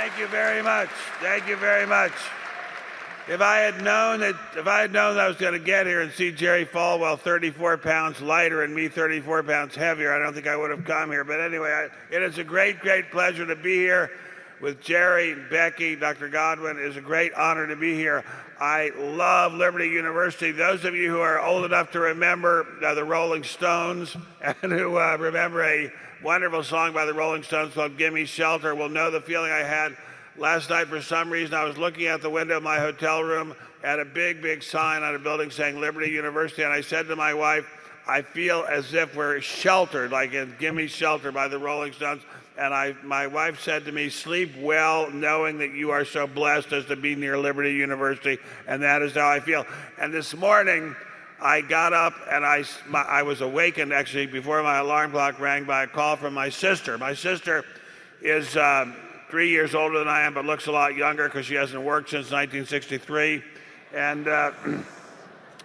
Thank you very much. Thank you very much. If I had known that I was going to get here and see Jerry Falwell 34 pounds lighter and me 34 pounds heavier, I don't think I would have come here. But anyway, it is a great, great pleasure to be here with Jerry, Becky, Dr. Godwin. It is a great honor to be here. I love Liberty University. Those of you who are old enough to remember the Rolling Stones and who remember a wonderful song by the Rolling Stones called Gimme Shelter will know the feeling I had last night. For some reason, I was looking out the window of my hotel room at a big, big sign on a building saying Liberty University, and I said to my wife, I feel as if we're sheltered, like in Gimme Shelter by the Rolling Stones. And my wife said to me, sleep well, knowing that you are so blessed as to be near Liberty University, and that is how I feel. And this morning, I got up and I was awakened, actually, before my alarm clock rang by a call from my sister. My sister is 3 years older than I am, but looks a lot younger because she hasn't worked since 1963. And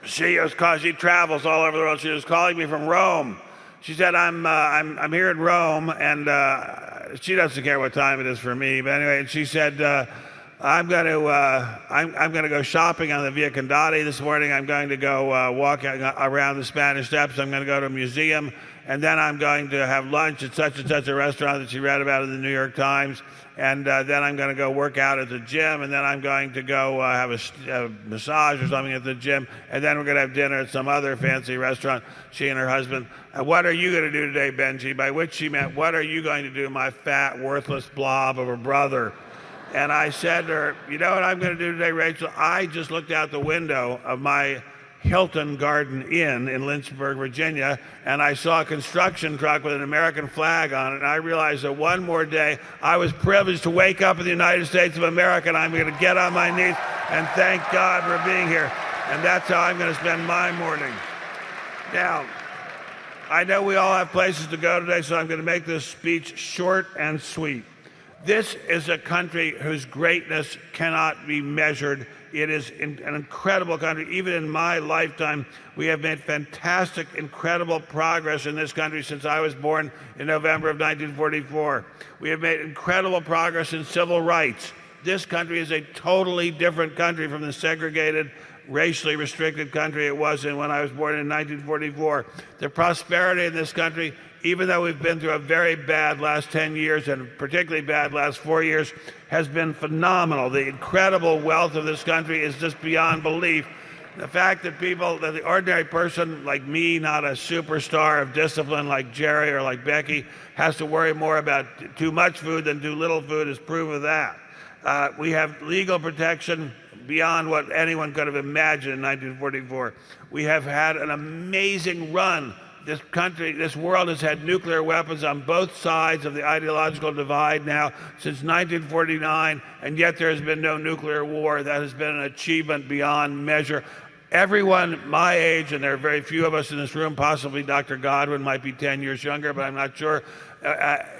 she travels all over the world. She was calling me from Rome. She said, I'm here in Rome, and she doesn't care what time it is for me. But anyway, and she said, I'm going to go shopping on the Via Condati this morning. I'm going to go walk around the Spanish Steps. I'm going to go to a museum, and then I'm going to have lunch at such and such a restaurant that she read about in the New York Times. And then I'm going to go work out at the gym, and then I'm going to go have a massage or something at the gym, and then we're going to have dinner at some other fancy restaurant, she and her husband. What are you going to do today, Benji? By which she meant, what are you going to do, my fat, worthless blob of a brother? And I said to her, you know what I'm going to do today, Rachel? I just looked out the window of my Hilton Garden Inn in Lynchburg, Virginia, and I saw a construction truck with an American flag on it, and I realized that one more day I was privileged to wake up in the United States of America, and I'm going to get on my knees and thank God for being here. And that's how I'm going to spend my morning. Now, I know we all have places to go today, so I'm going to make this speech short and sweet. This is a country whose greatness cannot be measured. It is an incredible country. Even in my lifetime, we have made fantastic, incredible progress in this country since I was born in November of 1944. We have made incredible progress in civil rights. This country is a totally different country from the segregated, racially restricted country it was in when I was born in 1944. The prosperity in this country, even though we've been through a very bad last 10 years and particularly bad last 4 years, has been phenomenal. The incredible wealth of this country is just beyond belief. The fact that the ordinary person like me, not a superstar of discipline like Jerry or like Becky, has to worry more about too much food than too little food is proof of that. We have legal protection beyond what anyone could have imagined in 1944. We have had an amazing run. This world has had nuclear weapons on both sides of the ideological divide now since 1949, and yet there has been no nuclear war. That has been an achievement beyond measure. Everyone my age, and there are very few of us in this room, possibly Dr. Godwin might be 10 years younger, but I'm not sure,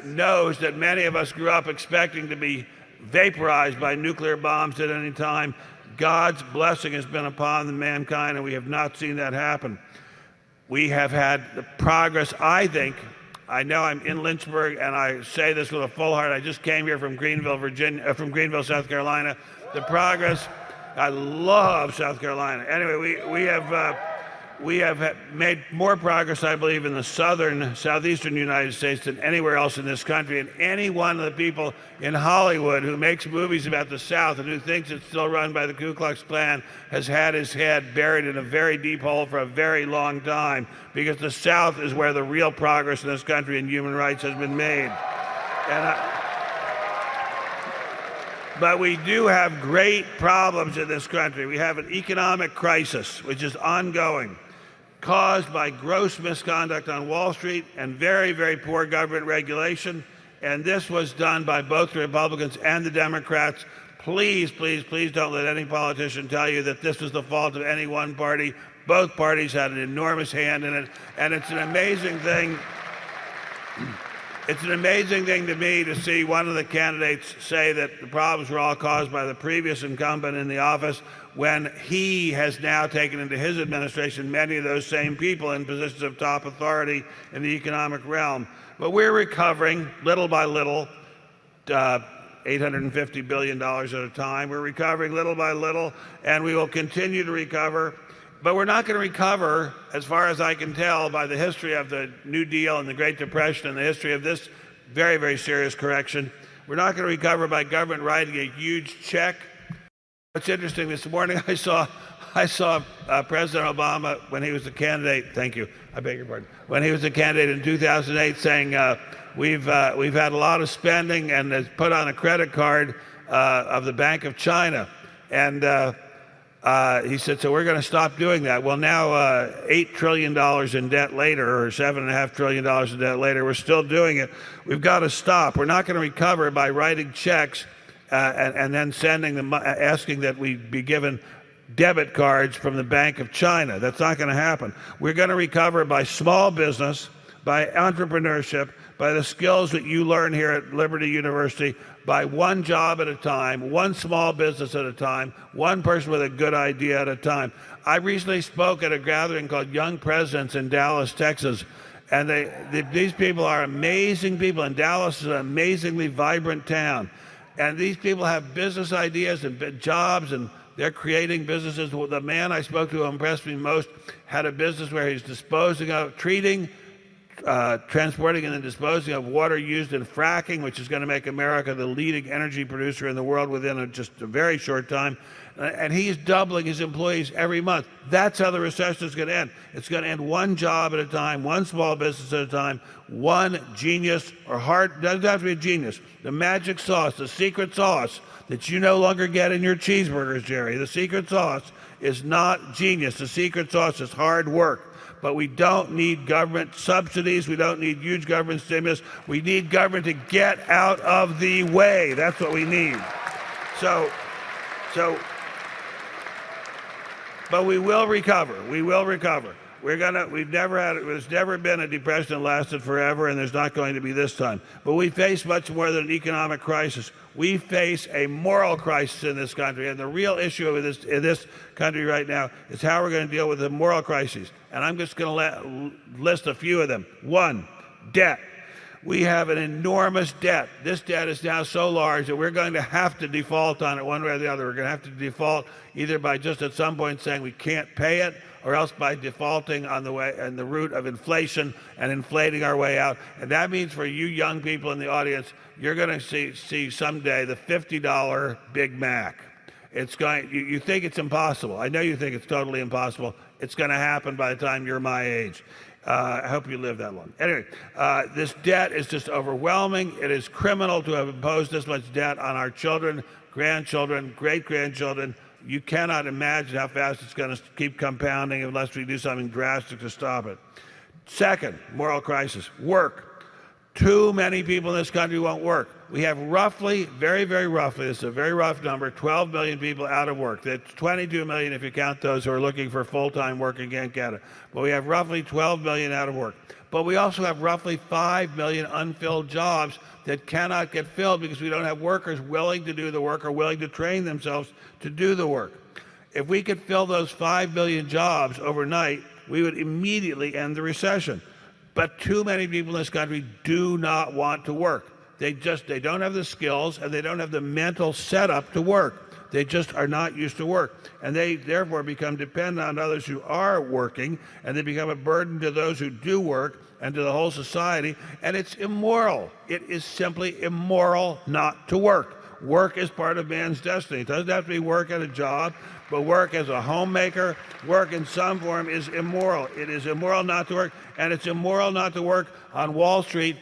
knows that many of us grew up expecting to be vaporized by nuclear bombs at any time. God's blessing has been upon mankind, and we have not seen that happen. We have had the progress, I think. I know I'm in Lynchburg, and I say this with a full heart. I just came here from Greenville, South Carolina. The progress, I love South Carolina. Anyway, we have made more progress, I believe, in the southeastern United States than anywhere else in this country. And any one of the people in Hollywood who makes movies about the South and who thinks it's still run by the Ku Klux Klan has had his head buried in a very deep hole for a very long time, because the South is where the real progress in this country in human rights has been made. But we do have great problems in this country. We have an economic crisis, which is ongoing, caused by gross misconduct on Wall Street and very, very poor government regulation. And this was done by both the Republicans and the Democrats. Please, please, please don't let any politician tell you that this was the fault of any one party. Both parties had an enormous hand in it. And it's an amazing thing. It's an amazing thing to me to see one of the candidates say that the problems were all caused by the previous incumbent in the office, when he has now taken into his administration many of those same people in positions of top authority in the economic realm. But we're recovering little by little. $850 billion at a time. We're recovering little by little, and we will continue to recover. But we're not going to recover, as far as I can tell, by the history of the New Deal and the Great Depression and the history of this very, very serious correction. We're not going to recover by government writing a huge check. What's interesting, this morning I saw President Obama, when he was a candidate, thank you, I beg your pardon, when he was a candidate in 2008, saying we've had a lot of spending and has put on a credit card of the Bank of China. And he said, so we're going to stop doing that. Well, now $8 trillion in debt later, or $7.5 trillion in debt later, we're still doing it. We've got to stop. We're not going to recover by writing checks and then sending them, asking that we be given debit cards from the Bank of China. That's not going to happen. We're going to recover by small business, by entrepreneurship, by the skills that you learn here at Liberty University, by one job at a time, one small business at a time, one person with a good idea at a time. I recently spoke at a gathering called Young Presidents in Dallas, Texas, and these people are amazing people, and Dallas is an amazingly vibrant town. And these people have business ideas and jobs, and they're creating businesses. The man I spoke to who impressed me most had a business where he's disposing of, treating, transporting, and then disposing of water used in fracking, which is going to make America the leading energy producer in the world within just a very short time. And he's doubling his employees every month. That's how the recession is going to end. It's going to end one job at a time, one small business at a time, one genius or heart. Doesn't have to be a genius. The magic sauce, the secret sauce that you no longer get in your cheeseburgers, Jerry. The secret sauce is not genius. The secret sauce is hard work. But we don't need government subsidies. We don't need huge government stimulus. We need government to get out of the way. That's what we need. But we will recover. We will recover. There's never been a depression that lasted forever, and there's not going to be this time. But we face much more than an economic crisis. We face a moral crisis in this country, and the real issue in this country right now is how we're going to deal with the moral crises. And I'm just going to list a few of them. One, debt. We have an enormous debt. This debt is now so large that we're going to have to default on it one way or the other. We're going to have to default either by just at some point saying we can't pay it, or else by defaulting on the route of inflation and inflating our way out. And that means for you young people in the audience, you're going to see someday the $50 Big Mac. You think it's impossible. I know you think it's totally impossible. It's going to happen by the time you're my age. I hope you live that long. Anyway, this debt is just overwhelming. It is criminal to have imposed this much debt on our children, grandchildren, great-grandchildren. You cannot imagine how fast it's going to keep compounding unless we do something drastic to stop it. Second, moral crisis, work. Too many people in this country won't work. We have roughly, very, very roughly, this is a very rough number, 12 million people out of work. That's 22 million if you count those who are looking for full-time work and can't get it. But we have roughly 12 million out of work. But we also have roughly 5 million unfilled jobs that cannot get filled because we don't have workers willing to do the work or willing to train themselves to do the work. If we could fill those 5 million jobs overnight, we would immediately end the recession. But too many people in this country do not want to work. They don't have the skills, and they don't have the mental setup to work. They just are not used to work. And they therefore become dependent on others who are working, and they become a burden to those who do work and to the whole society. And it's immoral. It is simply immoral not to work. Work is part of man's destiny. It doesn't have to be work at a job, but work as a homemaker, work in some form is immoral. It is immoral not to work, and it's immoral not to work on Wall Street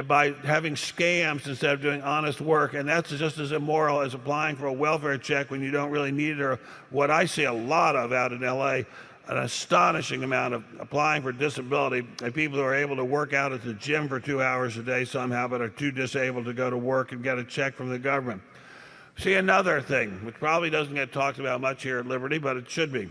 by having scams instead of doing honest work. And that's just as immoral as applying for a welfare check when you don't really need it, or what I see a lot of out in LA, an astonishing amount of applying for disability, and people who are able to work out at the gym for 2 hours a day somehow, but are too disabled to go to work and get a check from the government. See, another thing, which probably doesn't get talked about much here at Liberty, but it should be,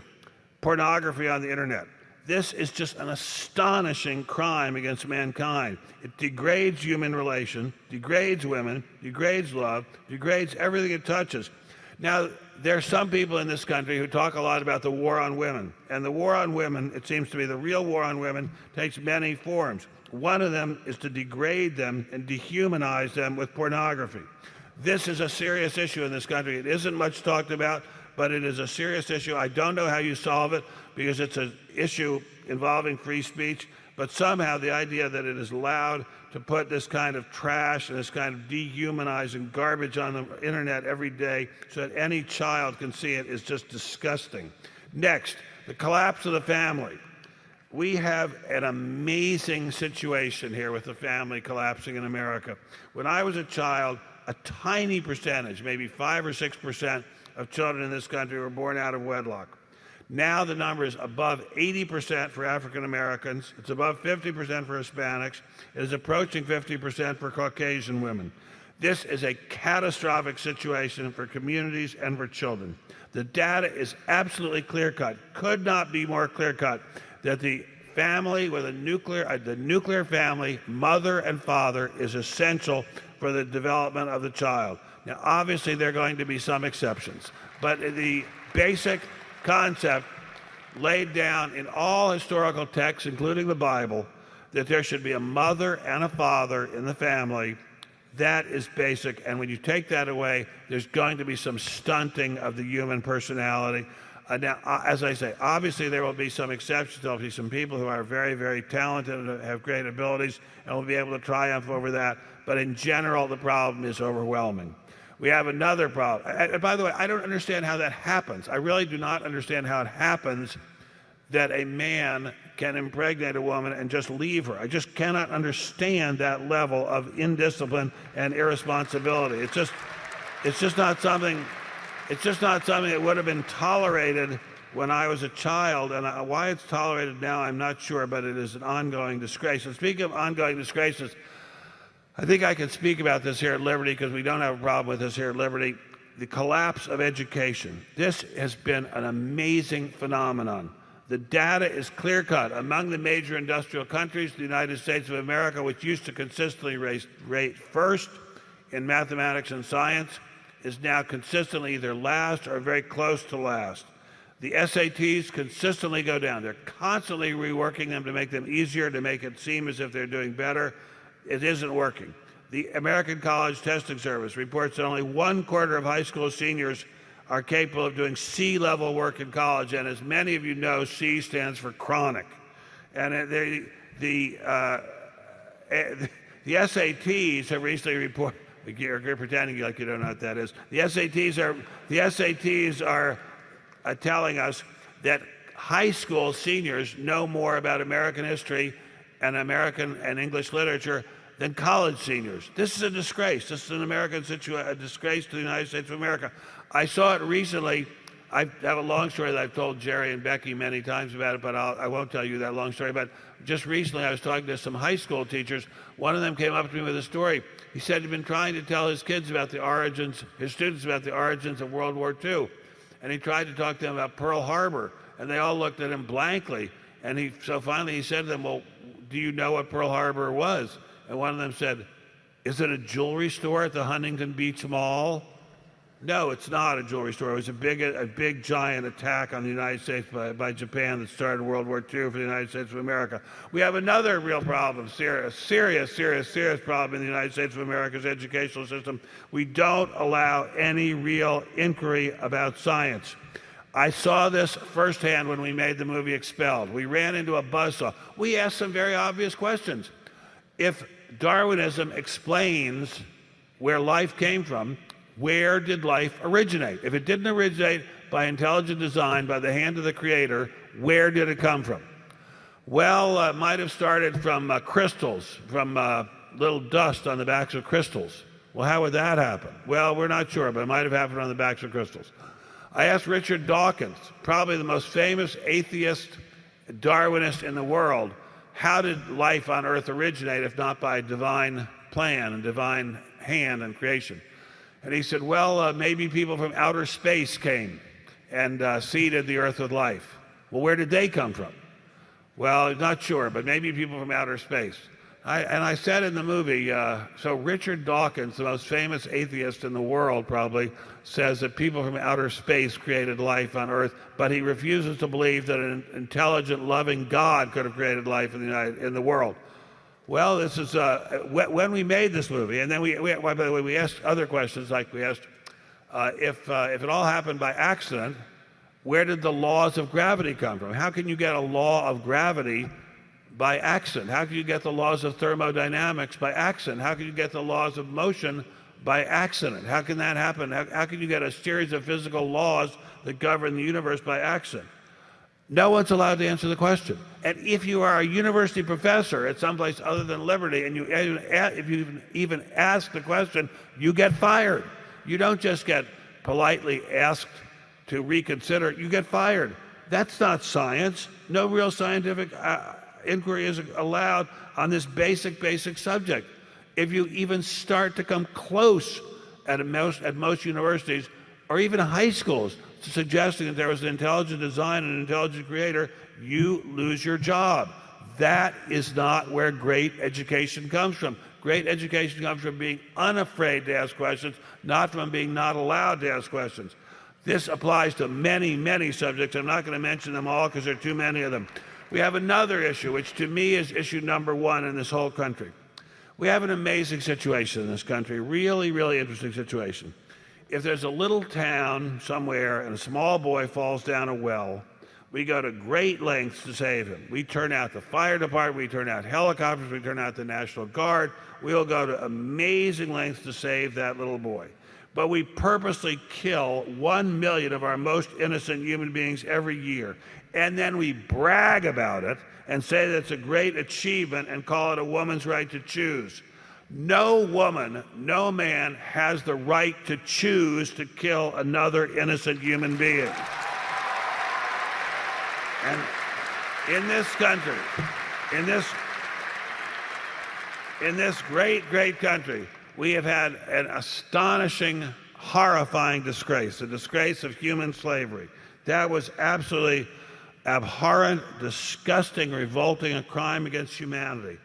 pornography on the internet. This is just an astonishing crime against mankind. It degrades human relation, degrades women, degrades love, degrades everything it touches. Now, there are some people in this country who talk a lot about the war on women. And the war on women, it seems to me, the real war on women takes many forms. One of them is to degrade them and dehumanize them with pornography. This is a serious issue in this country. It isn't much talked about, but it is a serious issue. I don't know how you solve it because it's an issue involving free speech, but somehow the idea that it is allowed to put this kind of trash and this kind of dehumanizing garbage on the internet every day so that any child can see it is just disgusting. Next, the collapse of the family. We have an amazing situation here with the family collapsing in America. When I was a child, a tiny percentage, maybe 5 or 6% of children in this country were born out of wedlock. Now the number is above 80% for African Americans. It's above 50% for Hispanics. It is approaching 50% for Caucasian women. This is a catastrophic situation for communities and for children. The data is absolutely clear-cut, could not be more clear-cut, that the family with the nuclear family, mother and father, is essential for the development of the child. Now, obviously, there are going to be some exceptions, but the basic concept laid down in all historical texts, including the Bible, that there should be a mother and a father in the family, that is basic. And when you take that away, there's going to be some stunting of the human personality. Now, as I say, obviously there will be some exceptions. There will be some people who are very, very talented and have great abilities and will be able to triumph over that. But in general, the problem is overwhelming. We have another problem. And by the way, I don't understand how that happens. I really do not understand how it happens that a man can impregnate a woman and just leave her. I just cannot understand that level of indiscipline and irresponsibility. It's just not something that would have been tolerated when I was a child, and why it's tolerated now, I'm not sure, but it is an ongoing disgrace. And speaking of ongoing disgraces, I think I can speak about this here at Liberty because we don't have a problem with this here at Liberty. The collapse of education. This has been an amazing phenomenon. The data is clear-cut. Among the major industrial countries, the United States of America, which used to consistently rate first in mathematics and science, is now consistently either last or very close to last. The SATs consistently go down. They're constantly reworking them to make them easier, to make it seem as if they're doing better. It isn't working. The American College Testing Service reports that only 1/4 of high school seniors are capable of doing C-level work in college, and as many of you know, C stands for chronic. And the SATs have recently reported. You're pretending like you don't know what that is. The SATs are telling us that high school seniors know more about American history and American and English literature than college seniors. This is a disgrace. This is an American a disgrace to the United States of America. I saw it recently. I have a long story that I've told Jerry and Becky many times about it, but I won't tell you that long story. But just recently I was talking to some high school teachers. One of them came up to me with a story. He said he'd been trying to tell his students about the origins of World War II. And he tried to talk to them about Pearl Harbor, and they all looked at him blankly. And so finally he said to them, well, do you know what Pearl Harbor was? And one of them said, is it a jewelry store at the Huntington Beach Mall? No, it's not a jewelry store. It was a big giant attack on the United States by Japan that started World War II for the United States of America. We have another real problem, serious problem in the United States of America's educational system. We don't allow any real inquiry about science. I saw this firsthand when we made the movie Expelled. We ran into a buzzsaw. We asked some very obvious questions. If Darwinism explains where life came from, where did life originate? If it didn't originate by intelligent design, by the hand of the creator, where did it come from? Well, it might have started from crystals, from little dust on the backs of crystals. Well, how would that happen? Well, we're not sure, but it might have happened on the backs of crystals. I asked Richard Dawkins, probably the most famous atheist Darwinist in the world, how did life on Earth originate if not by divine plan and divine hand and creation? And he said, well, maybe people from outer space came and seeded the Earth with life. Well, where did they come from? Well, not sure, but maybe people from outer space. I said in the movie, so Richard Dawkins, the most famous atheist in the world probably, says that people from outer space created life on Earth, but he refuses to believe that an intelligent, loving God could have created life in the world. Well, this is when we made this movie, and then by the way, we asked other questions, like we asked if it all happened by accident, where did the laws of gravity come from? How can you get a law of gravity by accident? How can you get the laws of thermodynamics by accident? How can you get the laws of motion by accident? How can that happen? How can you get a series of physical laws that govern the universe by accident? No one's allowed to answer the question. And if you are a university professor at someplace other than Liberty, and if you even ask the question, you get fired. You don't just get politely asked to reconsider, you get fired. That's not science. No real scientific inquiry is allowed on this basic subject. If you even start to come close at most universities, or even high schools, suggesting that there was an intelligent design and an intelligent creator, you lose your job. That is not where great education comes from. Great education comes from being unafraid to ask questions, not from being not allowed to ask questions. This applies to many subjects. I'm not going to mention them all because there are too many of them. We have another issue, which to me is issue number one in this whole country. We have an amazing situation in this country, really interesting situation. If there's a little town somewhere and a small boy falls down a well, we go to great lengths to save him. We turn out the fire department, we turn out helicopters, we turn out the National Guard. We'll go to amazing lengths to save that little boy. But we purposely kill 1 million of our most innocent human beings every year. And then we brag about it and say that it's a great achievement and call it a woman's right to choose. No woman, no man has the right to choose to kill another innocent human being. And in this country, in this great country, we have had an astonishing, horrifying disgrace, the disgrace of human slavery. That was absolutely abhorrent, disgusting, revolting, a crime against humanity.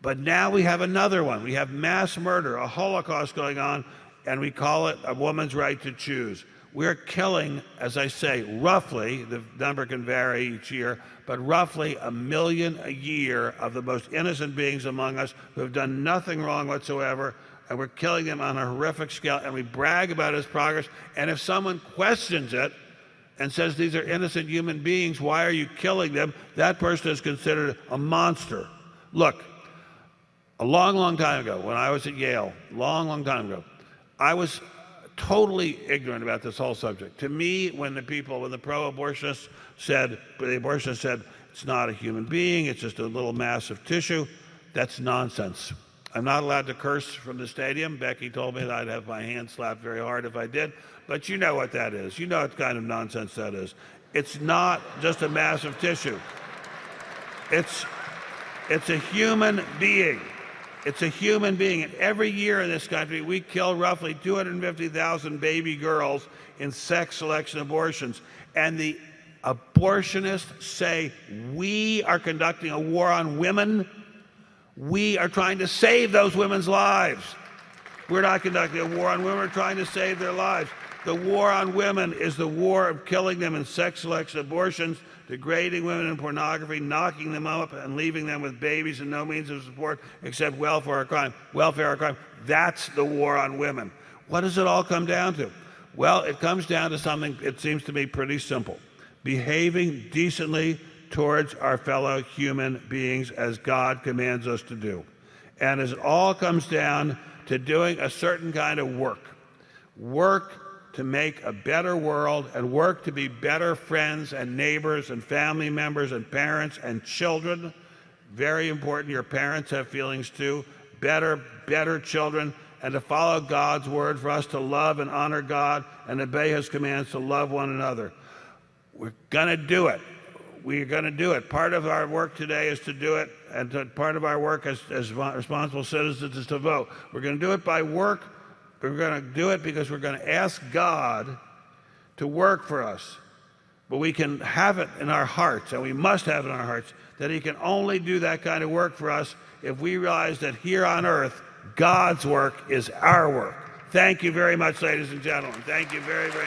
But now we have another one. We have mass murder, a Holocaust going on, and we call it a woman's right to choose. We're killing, as I say, roughly, the number can vary each year, but roughly 1 million a year of the most innocent beings among us who have done nothing wrong whatsoever, and we're killing them on a horrific scale, and we brag about its progress. And if someone questions it and says these are innocent human beings, why are you killing them? That person is considered a monster. Look, a long time ago, when I was at Yale, long time ago, I was totally ignorant about this whole subject. To me, when the pro-abortionists said, it's not a human being, it's just a little mass of tissue, that's nonsense. I'm not allowed to curse from the stadium. Becky told me that I'd have my hand slapped very hard if I did, but you know what that is. You know what kind of nonsense that is. It's not just a mass of tissue. It's a human being. It's a human being. And every year in this country, we kill roughly 250,000 baby girls in sex selection abortions. And the abortionists say, we are conducting a war on women. We are trying to save those women's lives. We're not conducting a war on women. We're trying to save their lives. The war on women is the war of killing them in sex selection abortions, degrading women in pornography, knocking them up and leaving them with babies and no means of support except welfare or crime. That's the war on women. What does it all come down to? Well, it comes down to something, it seems to me, pretty simple. Behaving decently towards our fellow human beings as God commands us to do. And as it all comes down to doing a certain kind of work to make a better world and work to be better friends and neighbors and family members and parents and children. Very important, your parents have feelings too. Better children, and to follow God's word for us to love and honor God and obey his commands to love one another. We're going to do it. We're going to do it. Part of our work today is to do it, and part of our work as responsible citizens is to vote. We're going to do it by work. We're going to do it because we're going to ask God to work for us. But we can have it in our hearts, and we must have it in our hearts, that he can only do that kind of work for us if we realize that here on earth, God's work is our work. Thank you very much, ladies and gentlemen. Thank you very much.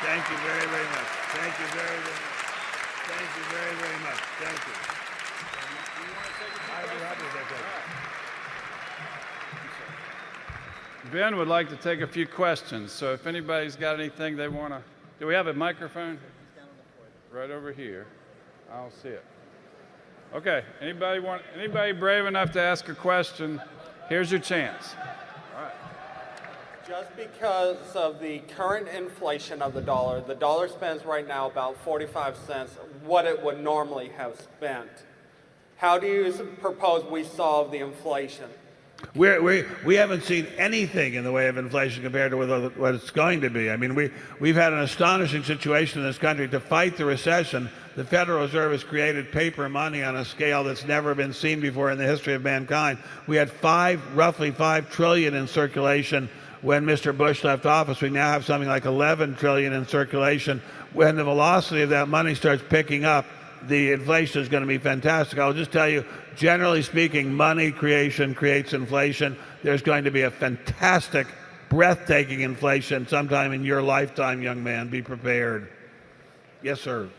Thank you very much. Thank you very much. Thank you very much. Thank you. I'd be happy to take Ben would like to take a few questions, so if anybody's got anything they want to... Do we have a microphone? Right over here. I'll see it. Okay, anybody brave enough to ask a question? Here's your chance. All right. Just because of the current inflation of the dollar spends right now about 45 cents what it would normally have spent. How do you propose we solve the inflation? We haven't seen anything in the way of inflation compared to what it's going to be. I mean, we've had an astonishing situation in this country. To fight the recession, the Federal Reserve has created paper money on a scale that's never been seen before in the history of mankind. We had roughly $5 trillion in circulation when Mr. Bush left office. We now have something like $11 trillion in circulation. When the velocity of that money starts picking up, the inflation is going to be fantastic. I'll just tell you, generally speaking, money creation creates inflation. There's going to be a fantastic, breathtaking inflation sometime in your lifetime, young man. Be prepared. Yes, sir.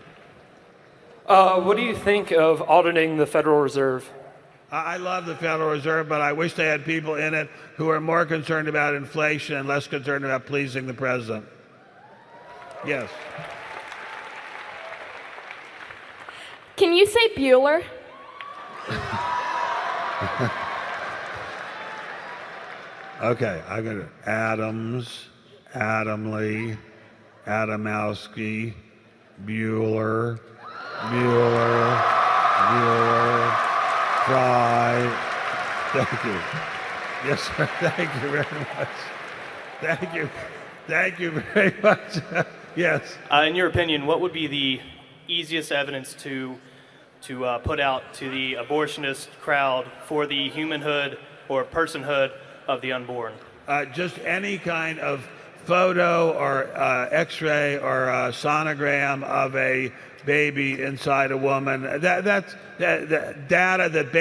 What do you think of auditing the Federal Reserve? I love the Federal Reserve, but I wish they had people in it who are more concerned about inflation and less concerned about pleasing the president. Yes. Can you say Bueller? Okay, I'm going to Adams, Adamley, Adamowski, Bueller, Fry. Thank you. Yes, sir. Thank you very much. Thank you. Thank you very much. Yes. In your opinion, what would be the easiest evidence to put out to the abortionist crowd for the humanhood or personhood of the unborn? Just any kind of photo or X-ray or sonogram of a baby inside a woman. That's data that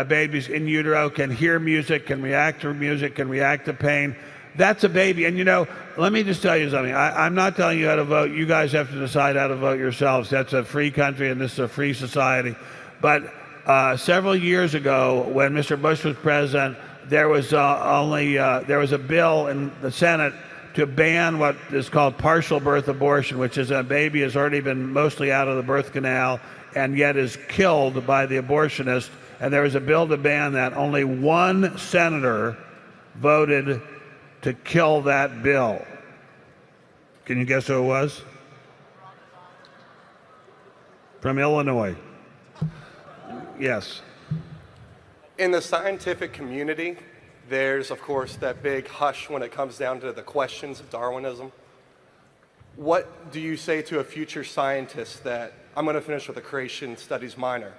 babies in utero can hear music, can react to music, can react to pain. That's a baby. And, you know, let me just tell you something. I'm not telling you how to vote. You guys have to decide how to vote yourselves. That's a free country, and this is a free society. But several years ago, when Mr. Bush was president, there was a bill in the Senate to ban what is called partial birth abortion, which is a baby has already been mostly out of the birth canal and yet is killed by the abortionist. And there was a bill to ban that. Only one senator voted to kill that bill. Can you guess who it was? From Illinois. Yes. In the scientific community, there's, of course, that big hush when it comes down to the questions of Darwinism. What do you say to a future scientist that, I'm going to finish with a creation studies minor,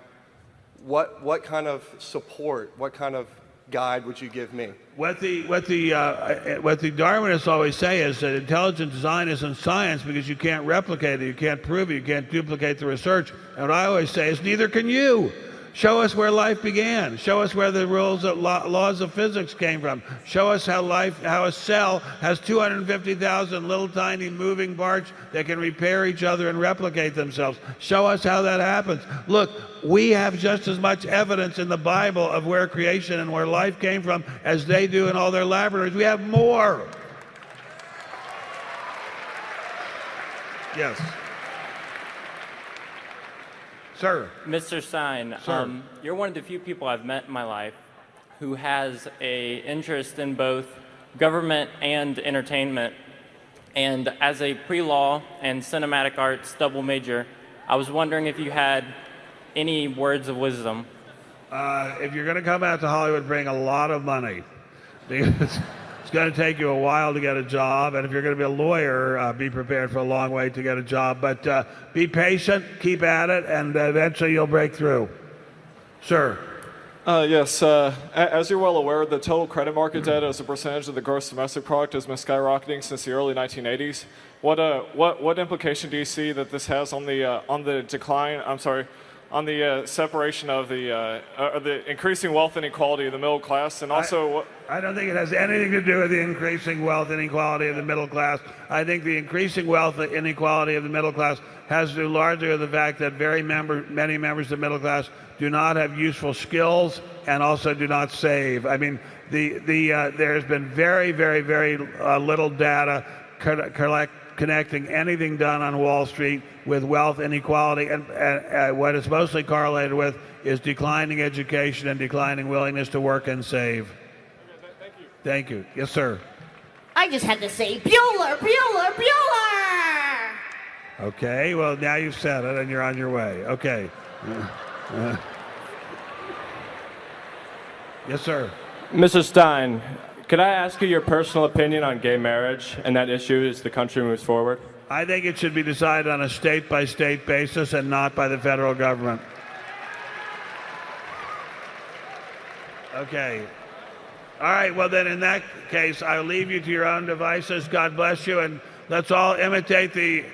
what kind of support, what kind of guide would you give me? What the Darwinists always say is that intelligent design isn't science because you can't replicate it, you can't prove it, you can't duplicate the research. And what I always say is neither can you. Show us where life began. Show us where the laws of physics came from. Show us how a cell has 250,000 little tiny moving parts that can repair each other and replicate themselves. Show us how that happens. Look, we have just as much evidence in the Bible of where creation and where life came from as they do in all their laboratories. We have more. Yes. Sir. Mr. Stein, Sir. You're one of the few people I've met in my life who has an interest in both government and entertainment. And as a pre-law and cinematic arts double major, I was wondering if you had any words of wisdom. If you're going to come out to Hollywood, bring a lot of money. Because it's going to take you a while to get a job, and if you're going to be a lawyer, be prepared for a long wait to get a job. But be patient, keep at it, and eventually you'll break through. Sir. Yes, as you're well aware, the total credit market debt as a percentage of the gross domestic product has been skyrocketing since the early 1980s. What implication do you see that this has on the decline? On the separation of the increasing wealth inequality of the middle class, and also I don't think it has anything to do with the increasing wealth inequality of the middle class. I think the increasing wealth inequality of the middle class has to do largely with the fact that many members of the middle class do not have useful skills and also do not save. I mean, there's been very, very, very little data connecting anything done on Wall Street with wealth inequality, and what it's mostly correlated with is declining education and declining willingness to work and save. Okay, thank you. Thank you. Yes, sir. I just had to say Bueller, Bueller, Bueller! Okay, well, now you've said it and you're on your way. Okay. Yes, sir. Mr. Stein, could I ask you your personal opinion on gay marriage and that issue as the country moves forward? I think it should be decided on a state-by-state basis and not by the federal government. Okay. All right, well then in that case, I'll leave you to your own devices. God bless you, and let's all imitate the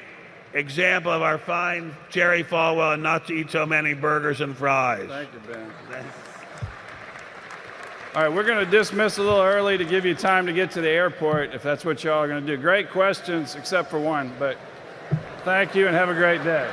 example of our fine Jerry Falwell and not to eat so many burgers and fries. Thank you, Ben. All right, we're going to dismiss a little early to give you time to get to the airport, if that's what y'all are going to do. Great questions, except for one, but thank you and have a great day.